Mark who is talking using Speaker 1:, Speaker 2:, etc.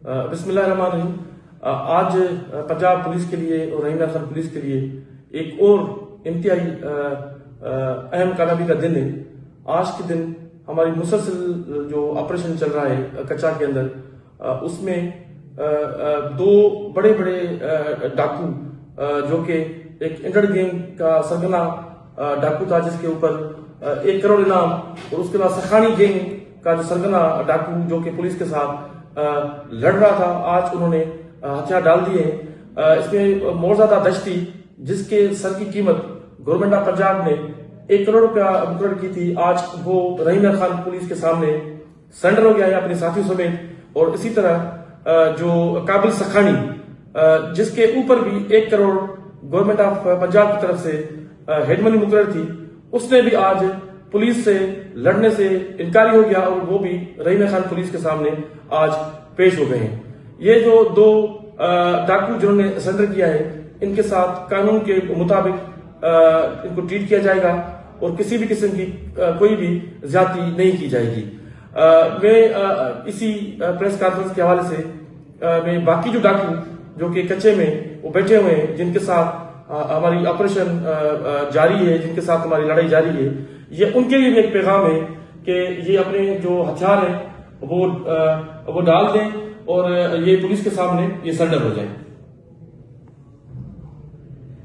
Speaker 1: بسم اللہ الرحمن الرحیم۔ آج پنجاب پولیس کے لیے اور رحیم خان پولیس کے لیے ایک اور انتہائی اہم کامیابی کا دن ہے۔ آج کے دن ہماری مسلسل جو آپریشن چل رہا ہے کچا کے اندر، اس میں دو بڑے ڈاکو جو کہ ایک انٹر گینگ کا سرگنا ڈاکو تھا جس کے اوپر 1 کروڑ انعام، اور اس کے بعد سکھانی گینگ کا جو سرگنا ڈاکو جو کہ پولیس کے ساتھ لڑ رہا تھا، آج انہوں نے ہتھیار ڈال دیے ہیں۔ اس میں موزادہ دشتی جس کے سر کی قیمت گورنمنٹ آف پنجاب نے 1 کروڑ روپیہ مقرر کی تھی، آج وہ رحیم خان پولیس کے سامنے سرنڈر ہو گیا ہے اپنے ساتھیوں سمیت۔ اور اسی طرح جو قابل سکھانی جس کے اوپر بھی 1 کروڑ گورنمنٹ آف پنجاب کی طرف سے ہیڈ منی مقرر تھی، اس نے بھی آج پولیس سے لڑنے سے انکاری ہو گیا اور وہ بھی رحیم خان پولیس کے سامنے آج پیش ہو گئے ہیں۔ یہ جو دو ڈاکو جنہوں نے سرنڈر کیا ہے، ان کے ساتھ قانون کے مطابق ان کو ٹریٹ کیا جائے گا اور کسی بھی قسم کی کوئی بھی زیادتی نہیں کی جائے گی۔ میں اسی پریس کانفرنس کے حوالے سے میں باقی جو ڈاکو جو کہ کچے میں وہ بیٹھے ہوئے ہیں، جن کے ساتھ ہماری آپریشن جاری ہے، جن کے ساتھ ہماری لڑائی جاری ہے، یہ ان کے لیے بھی ایک پیغام ہے کہ یہ اپنے جو ہتھیار ہیں وہ ڈال دیں اور یہ پولیس کے سامنے یہ سرنڈر ہو جائیں۔